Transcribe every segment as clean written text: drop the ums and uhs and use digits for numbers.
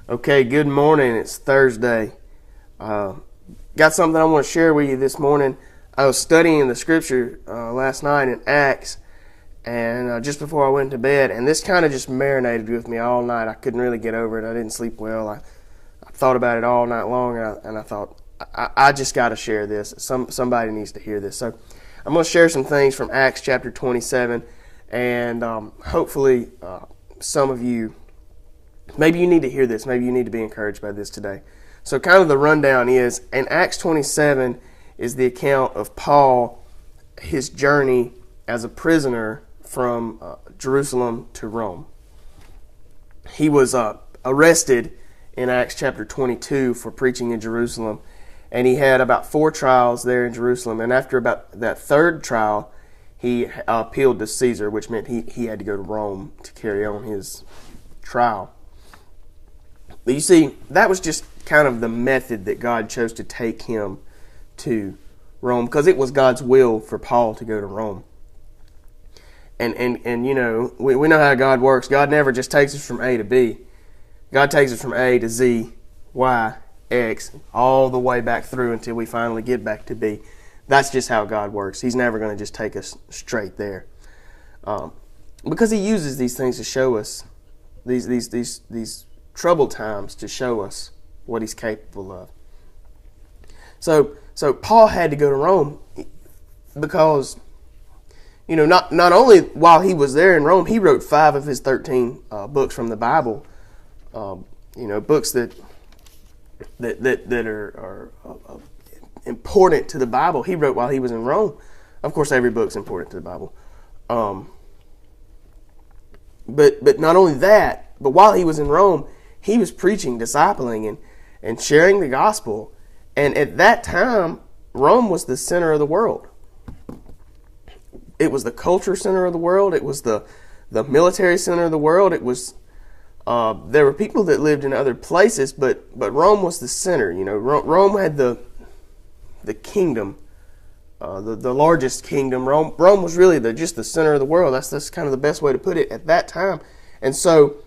Okay, good morning. It's Thursday. Got something I want to share with you this morning. I was studying the scripture last night in Acts, and just before I went to bed, and this kind of just marinated with me all night. I couldn't really get over it. I didn't sleep well. I thought about it all night long, and I thought, I just got to share this. Somebody needs to hear this. So I'm going to share some things from Acts chapter 27, and hopefully some of you, maybe you need to hear this. Maybe you need to be encouraged by this today. So kind of the rundown is, in Acts 27 is the account of Paul, his journey as a prisoner from Jerusalem to Rome. He was arrested in Acts chapter 22 for preaching in Jerusalem, and he had about 4 trials there in Jerusalem. And after about that third trial, he appealed to Caesar, which meant he had to go to Rome to carry on his trial. But you see, that was just kind of the method that God chose to take him to Rome, because it was God's will for Paul to go to Rome. And you know, we know how God works. God never just takes us from A to B. God takes us from A to Z, Y, X, all the way back through until we finally get back to B. That's just how God works. He's never going to just take us straight there. Because He uses these things to show us, these troubled times to show us what He's capable of. So Paul had to go to Rome because, you know, not only while he was there in Rome, he wrote 5 of his 13 books from the Bible. You know, books that are important to the Bible. He wrote while he was in Rome. Of course, every book's important to the Bible. But not only that, but while he was in Rome, he was preaching, discipling, and sharing the gospel. And at that time, Rome was the center of the world. It was the culture center of the world. It was the military center of the world. It was there were people that lived in other places, but Rome was the center. You know, Rome had the kingdom, the largest kingdom. Rome was really just the center of the world. That's kind of the best way to put it at that time. And so,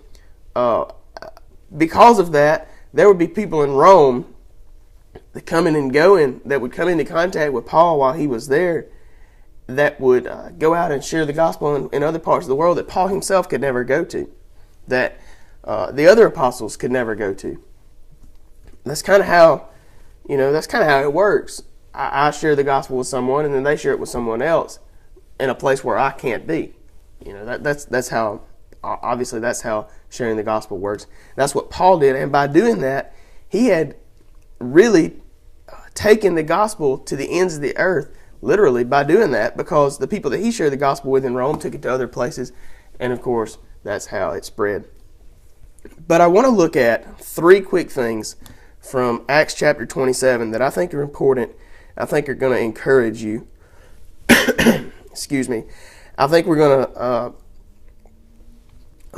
because of that, there would be people in Rome that coming and going, that would come into contact with Paul while he was there, that would go out and share the gospel in other parts of the world that Paul himself could never go to, that the other apostles could never go to. That's kind of how, it works. I share the gospel with someone, and then they share it with someone else in a place where I can't be. You know, that's how, obviously that's how sharing the gospel works. That's what Paul did, and by doing that, he had really taken the gospel to the ends of the earth, literally by doing that, because the people that he shared the gospel with in Rome took it to other places, and of course, that's how it spread. But I want to look at 3 quick things from Acts chapter 27 that I think are important, I think are going to encourage you. Excuse me. I think we're going to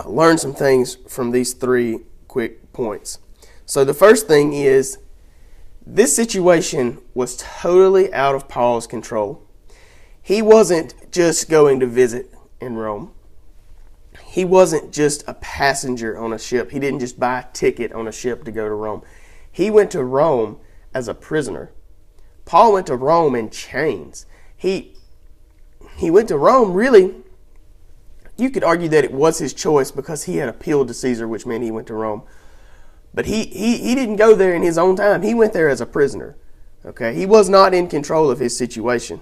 learn some things from these 3 quick points. So the first thing is, this situation was totally out of Paul's control. He wasn't just going to visit in Rome. He wasn't just a passenger on a ship. He didn't just buy a ticket on a ship to go to Rome. He went to Rome as a prisoner. Paul went to Rome in chains. He went to Rome, really, you could argue that it was his choice because he had appealed to Caesar, which meant he went to Rome. But he didn't go there in his own time. He went there as a prisoner. Okay, he was not in control of his situation.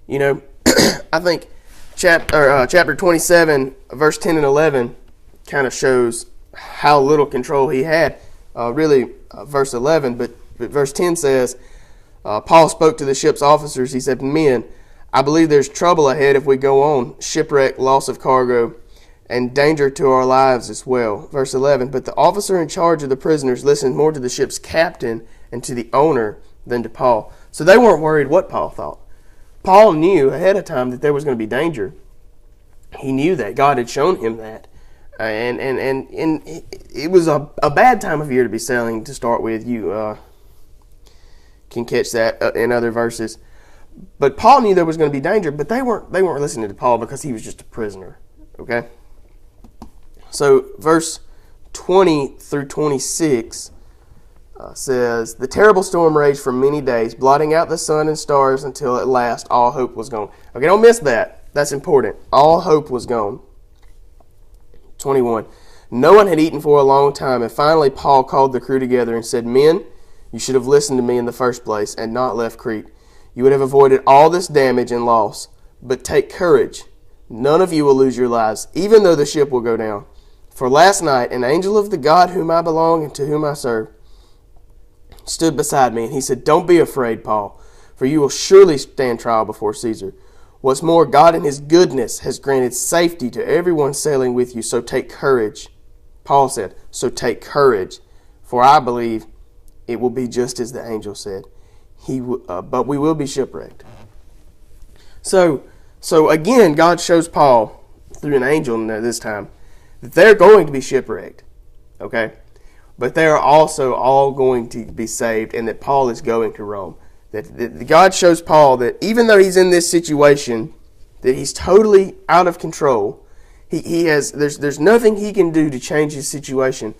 You know, I think chapter 27, verse 10 and 11 kind of shows how little control he had. Verse 11, but verse 10 says, Paul spoke to the ship's officers. He said, "Men, I believe there's trouble ahead if we go on, shipwreck, loss of cargo, and danger to our lives as well." Verse 11, but the officer in charge of the prisoners listened more to the ship's captain and to the owner than to Paul. So they weren't worried what Paul thought. Paul knew ahead of time that there was going to be danger. He knew that. God had shown him that. And it was a bad time of year to be sailing to start with. You can catch that in other verses. But Paul knew there was going to be danger, but they weren't listening to Paul because he was just a prisoner. Okay? So verse 20 through 26 says, "The terrible storm raged for many days, blotting out the sun and stars until at last all hope was gone." Okay, don't miss that. That's important. All hope was gone. 21. "No one had eaten for a long time, and finally Paul called the crew together and said, 'Men, you should have listened to me in the first place and not left Crete. You would have avoided all this damage and loss. But take courage. None of you will lose your lives, even though the ship will go down. For last night an angel of the God whom I belong and to whom I serve stood beside me, and he said, "Don't be afraid, Paul, for you will surely stand trial before Caesar. What's more, God in his goodness has granted safety to everyone sailing with you, so take courage." Paul said, "So take courage, for I believe it will be just as the angel said. But we will be shipwrecked." So again, God shows Paul through an angel this time that they're going to be shipwrecked, okay? But they are also all going to be saved, and that Paul is going to Rome. That God shows Paul that even though he's in this situation, that he's totally out of control. There's nothing he can do to change his situation.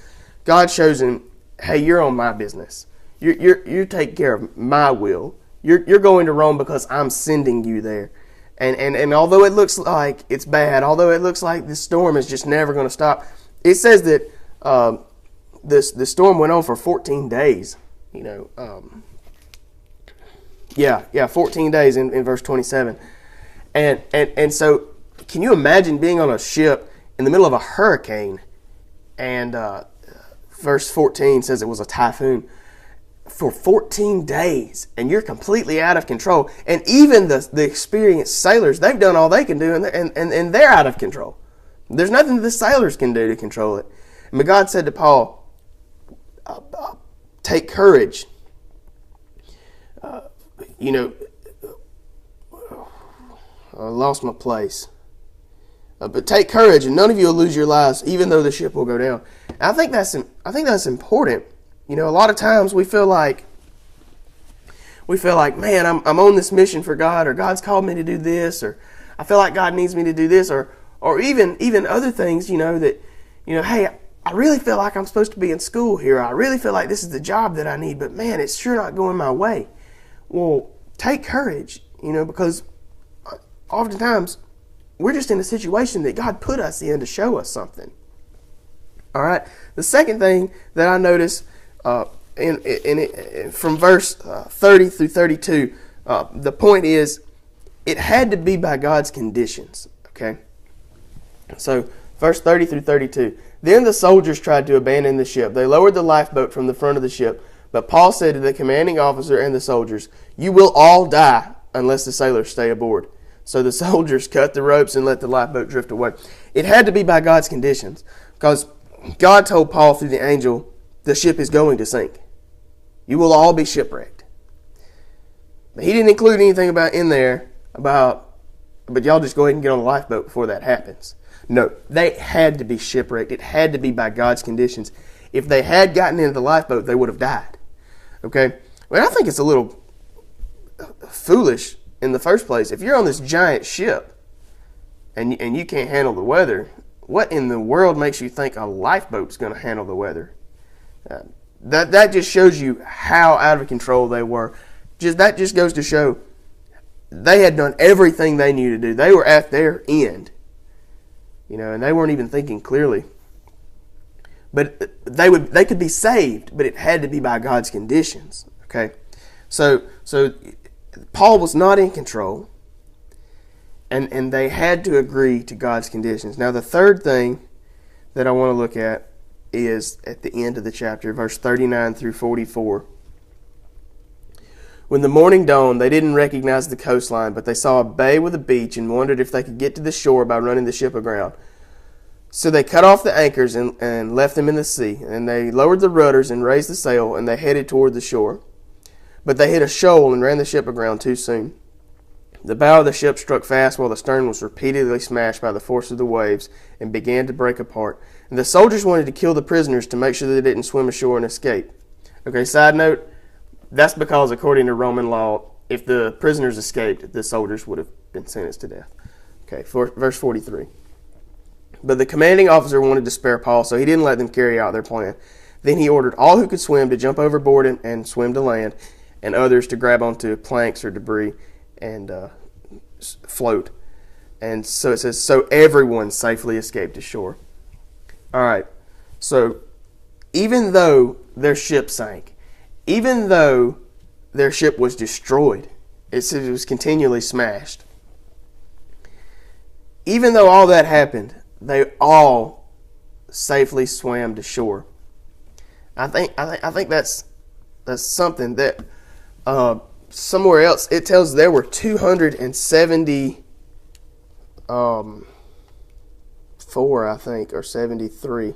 God shows him, "Hey, you're on my business. You're taking care of my will. You're going to Rome because I'm sending you there." And although it looks like it's bad, although it looks like this storm is just never going to stop, it says that the storm went on for 14 days. 14 days in verse 27. And so can you imagine being on a ship in the middle of a hurricane? And verse 14 says it was a typhoon. For 14 days, and you're completely out of control. And even the experienced sailors, they've done all they can do, and they're out of control. There's nothing the sailors can do to control it. But God said to Paul, "Take courage." I lost my place. But take courage, and none of you will lose your lives, even though the ship will go down. And I think that's important. A lot of times we feel like, man, I'm on this mission for God, or God's called me to do this, or I feel like God needs me to do this, or even other things, hey, I really feel like I'm supposed to be in school here. I really feel like this is the job that I need, but man, it's sure not going my way. Well, take courage, because oftentimes we're just in a situation that God put us in to show us something. All right. The second thing that I notice from verse 30 through 32, the point is it had to be by God's conditions. Okay. So verse 30 through 32. Then the soldiers tried to abandon the ship. They lowered the lifeboat from the front of the ship. But Paul said to the commanding officer and the soldiers, "You will all die unless the sailors stay aboard." So the soldiers cut the ropes and let the lifeboat drift away. It had to be by God's conditions, because God told Paul through the angel, the ship is going to sink. You will all be shipwrecked. But he didn't include anything but y'all just go ahead and get on the lifeboat before that happens. No, they had to be shipwrecked. It had to be by God's conditions. If they had gotten into the lifeboat, they would have died. Okay? Well, I think it's a little foolish in the first place. If you're on this giant ship and you can't handle the weather, what in the world makes you think a lifeboat's going to handle the weather? That just shows you how out of control they were. That just goes to show they had done everything they knew to do. They were at their end, and they weren't even thinking clearly. But they could be saved, but it had to be by God's conditions. Okay, so Paul was not in control, and they had to agree to God's conditions. Now, the third thing that I want to look at is at the end of the chapter, verse 39 through 44. When the morning dawned, they didn't recognize the coastline, but they saw a bay with a beach and wondered if they could get to the shore by running the ship aground. So they cut off the anchors and left them in the sea, and they lowered the rudders and raised the sail, and they headed toward the shore. But they hit a shoal and ran the ship aground too soon. The bow of the ship struck fast while the stern was repeatedly smashed by the force of the waves and began to break apart. And the soldiers wanted to kill the prisoners to make sure they didn't swim ashore and escape. Okay, side note, that's because according to Roman law, if the prisoners escaped, the soldiers would have been sentenced to death. Okay, verse 43. But the commanding officer wanted to spare Paul, so he didn't let them carry out their plan. Then he ordered all who could swim to jump overboard and swim to land, and others to grab onto planks or debris and float. And so it says, so everyone safely escaped ashore. All right, so even though their ship sank, even though their ship was destroyed, it said it was continually smashed, even though all that happened, they all safely swam to shore. I think that's something that somewhere else it tells there were 274, I think, or 73.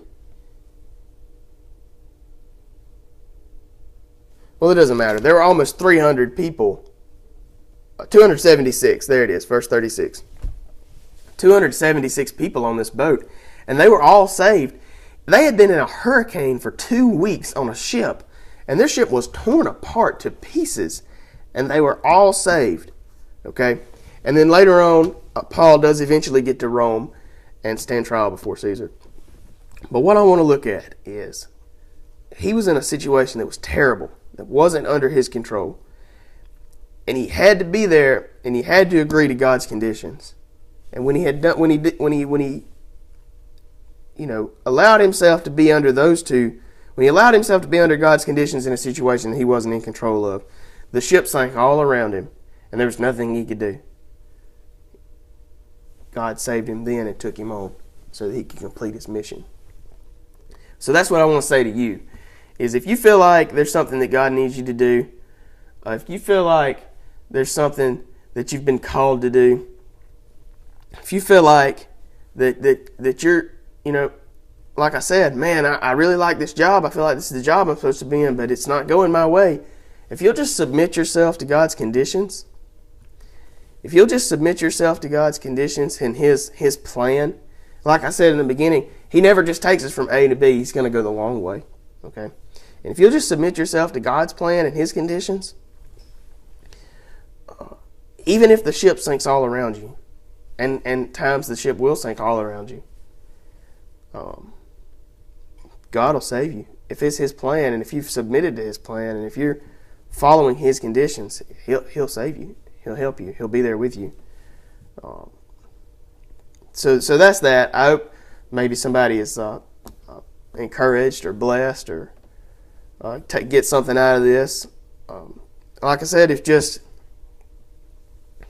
Well, it doesn't matter. There were almost 300 people. 276. There it is, verse 36. 276 people on this boat, and they were all saved. They had been in a hurricane for 2 weeks on a ship, and their ship was torn apart to pieces, and they were all saved. Okay? And then later on, Paul does eventually get to Rome and stand trial before Caesar. But what I want to look at is he was in a situation that was terrible, that wasn't under his control. And he had to be there, and he had to agree to God's conditions. And when he allowed himself to be under those two, when he allowed himself to be under God's conditions in a situation that he wasn't in control of, the ship sank all around him, and there was nothing he could do. God saved him then and took him on so that he could complete his mission. So that's what I want to say to you, is if you feel like there's something that God needs you to do, if you feel like there's something that you've been called to do, if you feel like that you're, like I said, man, I really like this job. I feel like this is the job I'm supposed to be in, but it's not going my way. If you'll just submit yourself to God's conditions, if you'll just submit yourself to God's conditions and His plan, like I said in the beginning, He never just takes us from A to B. He's going to go the long way. Okay? And if you'll just submit yourself to God's plan and His conditions, even if the ship sinks all around you, and times the ship will sink all around you, God will save you. If it's His plan, and if you've submitted to His plan, and if you're following His conditions, He'll save you. He'll help you. He'll be there with you. So that's that. I hope maybe somebody is encouraged or blessed or get something out of this. Like I said, it's just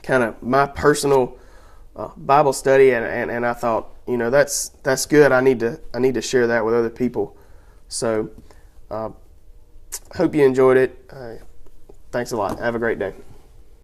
kind of my personal Bible study, and I thought, that's good. I need to share that with other people. So hope you enjoyed it. Thanks a lot. Have a great day.